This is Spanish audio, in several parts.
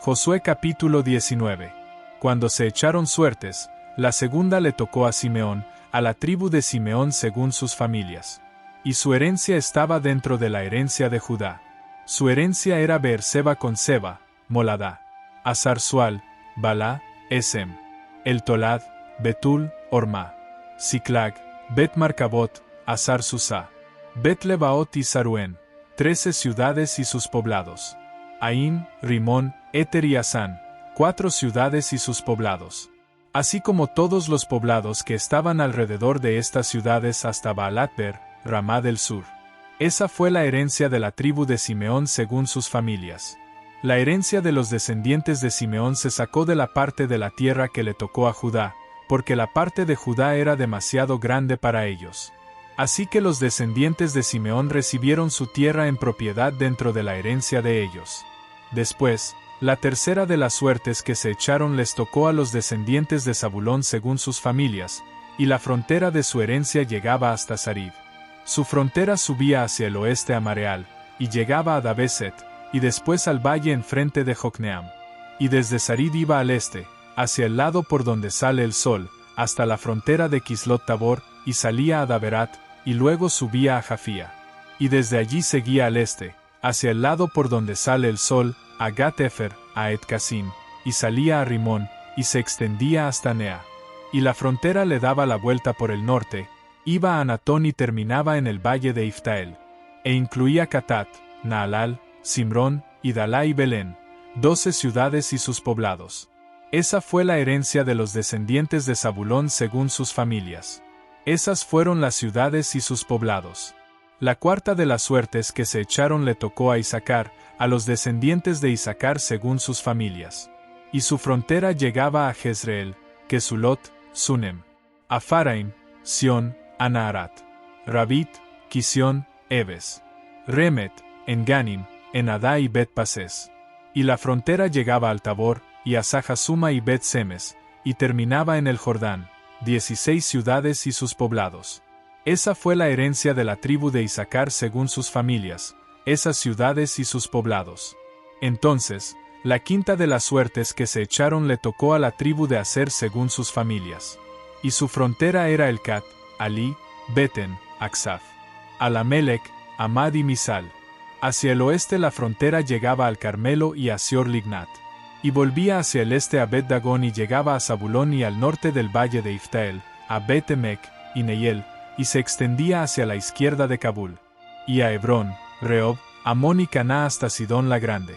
Josué capítulo 19. Cuando se echaron suertes, la segunda le tocó a Simeón, a la tribu de Simeón según sus familias. Y su herencia estaba dentro de la herencia de Judá. Su herencia era Beerseba con Seba, Moladá, Hazar-Sual, Balá, Esem, El Tolad, Betul, Orma, Siclag, Bet-Marcabot, Hazar-Susá, Bet-Lebaot y Saruén, 13 ciudades y sus poblados. Aín, Rimón, Éter y Asán, 4 ciudades y sus poblados. Así como todos los poblados que estaban alrededor de estas ciudades hasta Baalat-ber, Ramá del sur. Esa fue la herencia de la tribu de Simeón según sus familias. La herencia de los descendientes de Simeón se sacó de la parte de la tierra que le tocó a Judá, porque la parte de Judá era demasiado grande para ellos. Así que los descendientes de Simeón recibieron su tierra en propiedad dentro de la herencia de ellos. Después, la tercera de las suertes que se echaron les tocó a los descendientes de Zabulón según sus familias, y la frontera de su herencia llegaba hasta Sarib. Su frontera subía hacia el oeste a Mareal, y llegaba a Dabeset, y después al valle enfrente de Jocneam. Y desde Sarid iba al este, hacia el lado por donde sale el sol, hasta la frontera de Kislot Tabor, y salía a Daberat, y luego subía a Jafía. Y desde allí seguía al este, hacia el lado por donde sale el sol, a Gat-Efer, a Et-Casim, y salía a Rimón, y se extendía hasta Nea. Y la frontera le daba la vuelta por el norte, iba a Anatón y terminaba en el valle de Iftael. E incluía Catat, Naalal, Simrón, y Dalá y Belén, 12 ciudades y sus poblados. Esa fue la herencia de los descendientes de Zabulón según sus familias. Esas fueron las ciudades y sus poblados. La cuarta de las suertes que se echaron le tocó a Isacar, a los descendientes de Isacar según sus familias. Y su frontera llegaba a Jezreel, Kesulot, Sunem, a Faraim, Sión, a Naharat, Rabit, Kisión, Ebes, Remet, Enganim, Enadá y Bet-Pases. Y la frontera llegaba al Tabor, y a Sahasuma y Bet-Semes, y terminaba en el Jordán, 16 ciudades y sus poblados. Esa fue la herencia de la tribu de Isacar según sus familias, esas ciudades y sus poblados. Entonces, la quinta de las suertes que se echaron le tocó a la tribu de Aser según sus familias. Y su frontera era Elcat, Alí, Beten, Aksaf, Alamelec, Amad y Misal. Hacia el oeste la frontera llegaba al Carmelo y a Sior-Lignat. Y volvía hacia el este a Bet-Dagón y llegaba a Zabulón y al norte del valle de Iftael, a Bet-Emec y Neiel, y se extendía hacia la izquierda de Kabul. Y a Hebrón, Rehob, Amón y Caná hasta Sidón la Grande.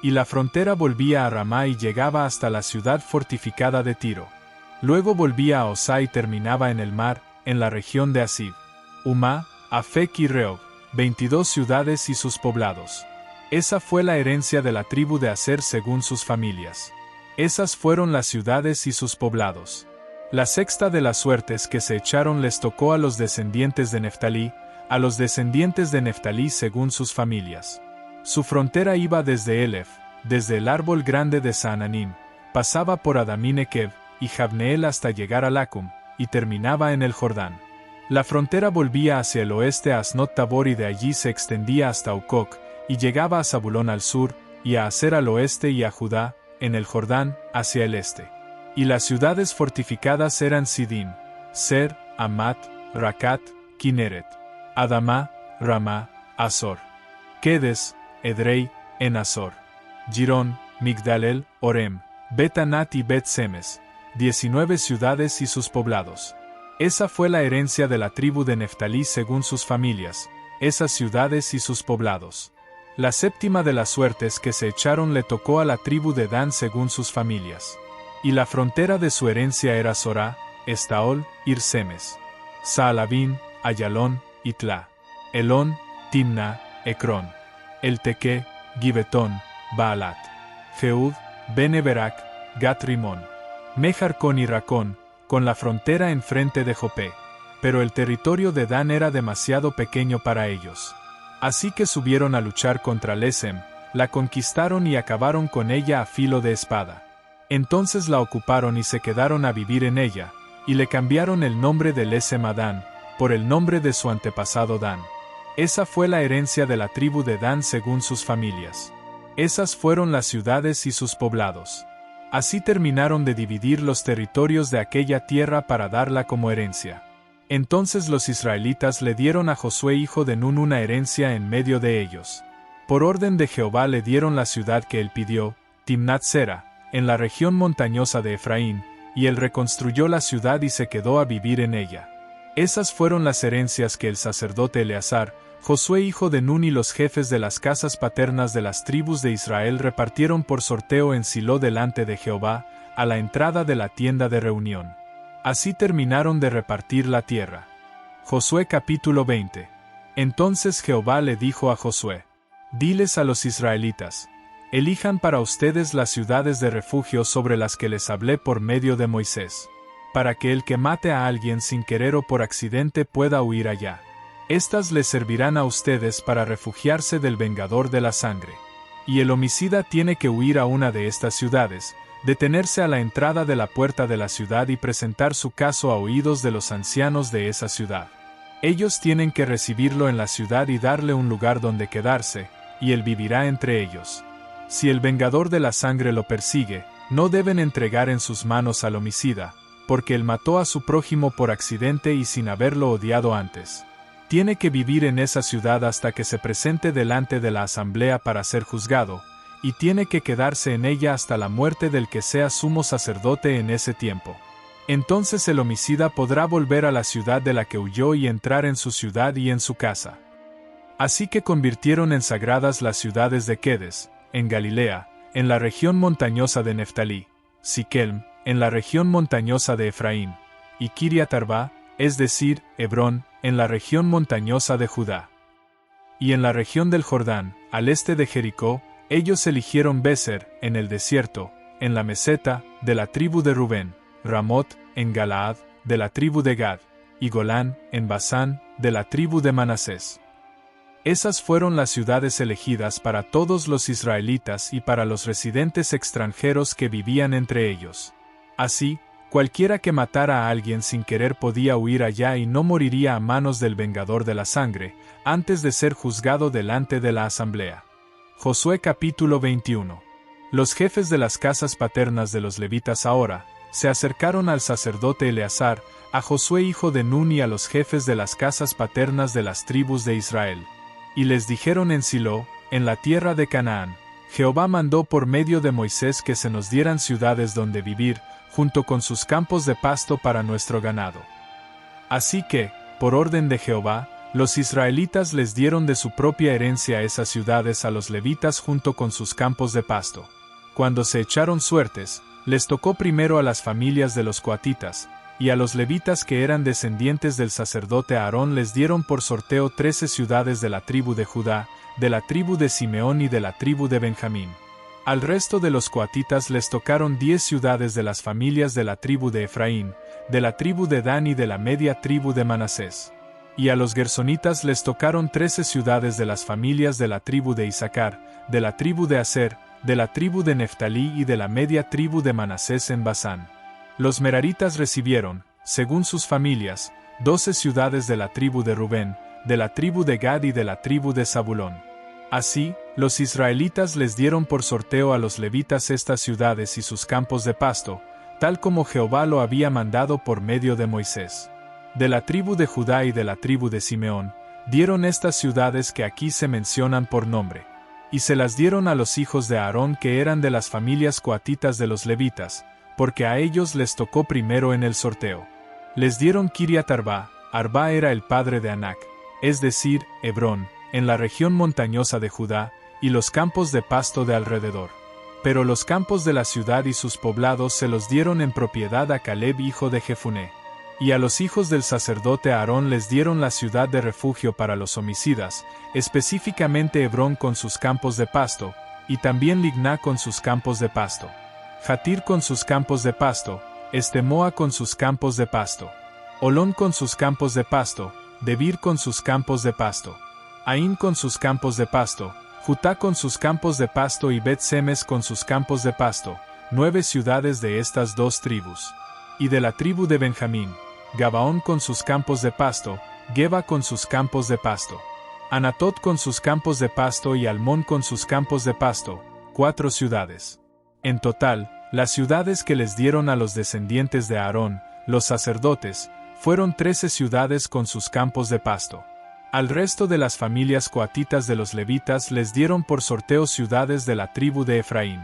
Y la frontera volvía a Ramá y llegaba hasta la ciudad fortificada de Tiro. Luego volvía a Osá y terminaba en el mar, en la región de Asib. Umá, Afec y Rehob, 22 ciudades y sus poblados. Esa fue la herencia de la tribu de Aser según sus familias. Esas fueron las ciudades y sus poblados. La sexta de las suertes que se echaron les tocó a los descendientes de Neftalí, a los descendientes de Neftalí según sus familias. Su frontera iba desde Elef, desde el árbol grande de Saananim, pasaba por Adamín-Ekev y Jabneel hasta llegar a Lacum, y terminaba en el Jordán. La frontera volvía hacia el oeste a Asnot Tabor y de allí se extendía hasta Ucoc, y llegaba a Zabulón al sur, y a Aser al oeste y a Judá, en el Jordán, hacia el este. Y las ciudades fortificadas eran Sidim, Ser, Amat, Racat, Kineret, Adamá, Ramá, Azor, Kedes, Edrei, Enazor, Girón, Migdalel, Orem, Bet-Anat y Bet-Semes, 19 ciudades y sus poblados. Esa fue la herencia de la tribu de Neftalí según sus familias, esas ciudades y sus poblados. La séptima de las suertes que se echaron le tocó a la tribu de Dan según sus familias. Y la frontera de su herencia era Sorá, Estaol, Irsemes, Saalabín, Ayalón, Itla, Elón, Timna, Ecrón, Elteque, Gibetón, Baalat, Jeud, Bene-Berak, Gat-Rimón, Mejarcón y Racón, con la frontera enfrente de Jopé. Pero el territorio de Dan era demasiado pequeño para ellos. Así que subieron a luchar contra Lesem, la conquistaron y acabaron con ella a filo de espada. Entonces la ocuparon y se quedaron a vivir en ella, y le cambiaron el nombre de Lesem a Dan, por el nombre de su antepasado Dan. Esa fue la herencia de la tribu de Dan según sus familias. Esas fueron las ciudades y sus poblados. Así terminaron de dividir los territorios de aquella tierra para darla como herencia. Entonces los israelitas le dieron a Josué hijo de Nun una herencia en medio de ellos. Por orden de Jehová le dieron la ciudad que él pidió, Timnat-Sera, en la región montañosa de Efraín, y él reconstruyó la ciudad y se quedó a vivir en ella. Esas fueron las herencias que el sacerdote Eleazar, Josué hijo de Nun y los jefes de las casas paternas de las tribus de Israel repartieron por sorteo en Silo delante de Jehová, a la entrada de la tienda de reunión. Así terminaron de repartir la tierra. Josué capítulo 20. Entonces Jehová le dijo a Josué: Diles a los israelitas: elijan para ustedes las ciudades de refugio sobre las que les hablé por medio de Moisés, para que el que mate a alguien sin querer o por accidente pueda huir allá. Estas les servirán a ustedes para refugiarse del vengador de la sangre. Y el homicida tiene que huir a una de estas ciudades, detenerse a la entrada de la puerta de la ciudad y presentar su caso a oídos de los ancianos de esa ciudad. Ellos tienen que recibirlo en la ciudad y darle un lugar donde quedarse, y él vivirá entre ellos. Si el vengador de la sangre lo persigue, no deben entregar en sus manos al homicida, porque él mató a su prójimo por accidente y sin haberlo odiado antes. Tiene que vivir en esa ciudad hasta que se presente delante de la asamblea para ser juzgado, y tiene que quedarse en ella hasta la muerte del que sea sumo sacerdote en ese tiempo. Entonces el homicida podrá volver a la ciudad de la que huyó y entrar en su ciudad y en su casa. Así que convirtieron en sagradas las ciudades de Quedes, en Galilea, en la región montañosa de Neftalí, Siquelm, en la región montañosa de Efraín, y Kiriat Arba, es decir, Hebrón, en la región montañosa de Judá. Y en la región del Jordán, al este de Jericó, ellos eligieron Beser, en el desierto, en la meseta, de la tribu de Rubén, Ramot, en Galaad, de la tribu de Gad, y Golán, en Basán, de la tribu de Manasés. Esas fueron las ciudades elegidas para todos los israelitas y para los residentes extranjeros que vivían entre ellos. Así, cualquiera que matara a alguien sin querer podía huir allá y no moriría a manos del vengador de la sangre, antes de ser juzgado delante de la asamblea. Josué capítulo 21. Los jefes de las casas paternas de los levitas ahora, se acercaron al sacerdote Eleazar, a Josué hijo de Nun y a los jefes de las casas paternas de las tribus de Israel. Y les dijeron en Silo, en la tierra de Canaán: Jehová mandó por medio de Moisés que se nos dieran ciudades donde vivir, junto con sus campos de pasto para nuestro ganado. Así que, por orden de Jehová, los israelitas les dieron de su propia herencia esas ciudades a los levitas junto con sus campos de pasto. Cuando se echaron suertes, les tocó primero a las familias de los coatitas, y a los levitas que eran descendientes del sacerdote Aarón les dieron por sorteo 13 ciudades de la tribu de Judá, de la tribu de Simeón y de la tribu de Benjamín. Al resto de los coatitas les tocaron 10 ciudades de las familias de la tribu de Efraín, de la tribu de Dan y de la media tribu de Manasés. Y a los gersonitas les tocaron 13 ciudades de las familias de la tribu de Isaacar, de la tribu de Aser, de la tribu de Neftalí y de la media tribu de Manasés en Basán. Los meraritas recibieron, según sus familias, 12 ciudades de la tribu de Rubén, de la tribu de Gad y de la tribu de Zabulón. Así, los israelitas les dieron por sorteo a los levitas estas ciudades y sus campos de pasto, tal como Jehová lo había mandado por medio de Moisés. De la tribu de Judá y de la tribu de Simeón, dieron estas ciudades que aquí se mencionan por nombre. Y se las dieron a los hijos de Aarón que eran de las familias coatitas de los levitas, porque a ellos les tocó primero en el sorteo. Les dieron Kiriat Arba. Arba era el padre de Anac, es decir, Hebrón, en la región montañosa de Judá, y los campos de pasto de alrededor. Pero los campos de la ciudad y sus poblados se los dieron en propiedad a Caleb hijo de Jefuné. Y a los hijos del sacerdote Aarón les dieron la ciudad de refugio para los homicidas, específicamente Hebrón con sus campos de pasto, y también Libná con sus campos de pasto. Jatir con sus campos de pasto, Estemoa con sus campos de pasto. Olón con sus campos de pasto, Debir con sus campos de pasto. Aín con sus campos de pasto, Jutá con sus campos de pasto y Bet-Semes con sus campos de pasto, 9 ciudades de estas dos tribus. Y de la tribu de Benjamín, Gabaón con sus campos de pasto, Geba con sus campos de pasto. Anatot con sus campos de pasto y Almón con sus campos de pasto, 4 ciudades. En total, las ciudades que les dieron a los descendientes de Aarón, los sacerdotes, fueron 13 ciudades con sus campos de pasto. Al resto de las familias coatitas de los levitas les dieron por sorteo ciudades de la tribu de Efraín.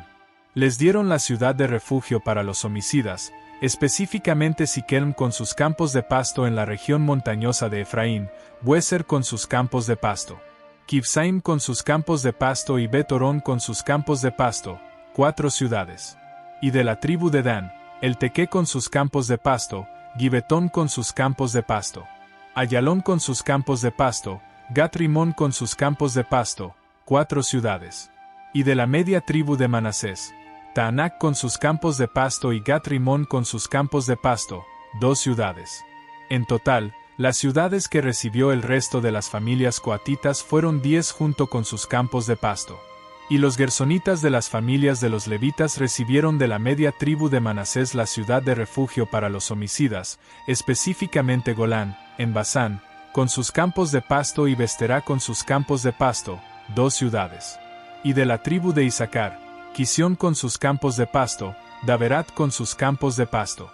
Les dieron la ciudad de refugio para los homicidas, específicamente Siquem con sus campos de pasto en la región montañosa de Efraín, Bueser con sus campos de pasto, Kibsaim con sus campos de pasto y Bet-Orón con sus campos de pasto, 4 ciudades. Y de la tribu de Dan, el Tequé con sus campos de pasto, Gibetón con sus campos de pasto, Ayalón con sus campos de pasto, Gat-Rimón con sus campos de pasto, 4 ciudades. Y de la media tribu de Manasés, Taanac con sus campos de pasto y Gat-Rimón con sus campos de pasto, 2 ciudades. En total, las ciudades que recibió el resto de las familias coatitas fueron 10 junto con sus campos de pasto. Y los gersonitas de las familias de los levitas recibieron de la media tribu de Manasés la ciudad de refugio para los homicidas, específicamente Golán, en Basán, con sus campos de pasto y Besterá con sus campos de pasto, 2 ciudades. Y de la tribu de Isaacar, Quisión con sus campos de pasto, Daberat con sus campos de pasto,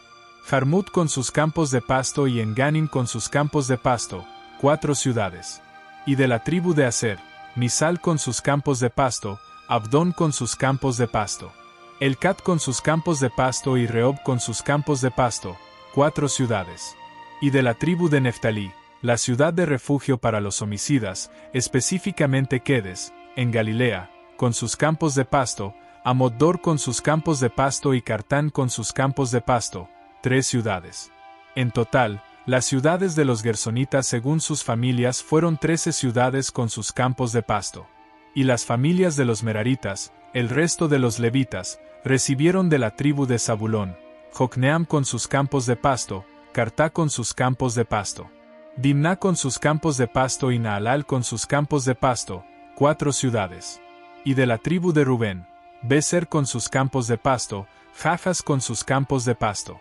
Jarmut con sus campos de pasto y Enganim con sus campos de pasto, 4 ciudades. Y de la tribu de Aser, Misal con sus campos de pasto, Abdón con sus campos de pasto, Elcat con sus campos de pasto y Rehob con sus campos de pasto, 4 ciudades. Y de la tribu de Neftalí, la ciudad de refugio para los homicidas, específicamente Quedes, en Galilea, con sus campos de pasto, Amot-Dor con sus campos de pasto y Cartán con sus campos de pasto, 3 ciudades. En total, las ciudades de los gersonitas según sus familias fueron 13 ciudades con sus campos de pasto. Y las familias de los meraritas, el resto de los levitas, recibieron de la tribu de Zabulón, Jocneam con sus campos de pasto, Cartá con sus campos de pasto, Dimná con sus campos de pasto y Naalal con sus campos de pasto, 4 ciudades. Y de la tribu de Rubén, Beser con sus campos de pasto, Jajas con sus campos de pasto,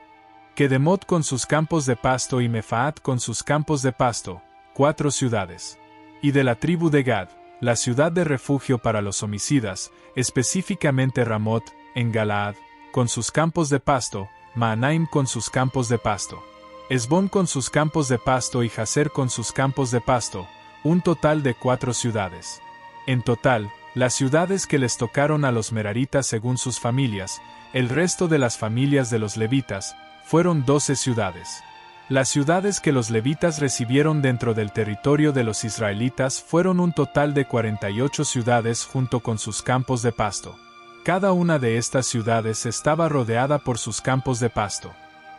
Kedemot con sus campos de pasto y Mefaat con sus campos de pasto, 4 ciudades. Y de la tribu de Gad, la ciudad de refugio para los homicidas, específicamente Ramot, en Galaad, con sus campos de pasto, Maanaim con sus campos de pasto, Esbón con sus campos de pasto y Jazer con sus campos de pasto, un total de 4 ciudades. En total, las ciudades que les tocaron a los meraritas según sus familias, el resto de las familias de los levitas, fueron 12 ciudades. Las ciudades que los levitas recibieron dentro del territorio de los israelitas fueron un total de 48 ciudades junto con sus campos de pasto. Cada una de estas ciudades estaba rodeada por sus campos de pasto.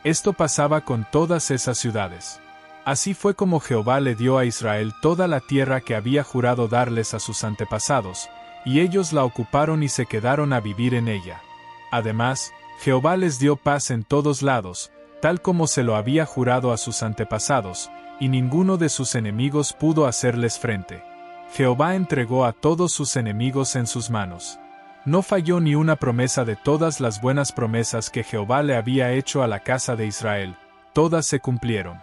Esto pasaba con todas esas ciudades. Así fue como Jehová le dio a Israel toda la tierra que había jurado darles a sus antepasados, y ellos la ocuparon y se quedaron a vivir en ella. Además, Jehová les dio paz en todos lados, tal como se lo había jurado a sus antepasados, y ninguno de sus enemigos pudo hacerles frente. Jehová entregó a todos sus enemigos en sus manos. No falló ni una promesa de todas las buenas promesas que Jehová le había hecho a la casa de Israel, todas se cumplieron.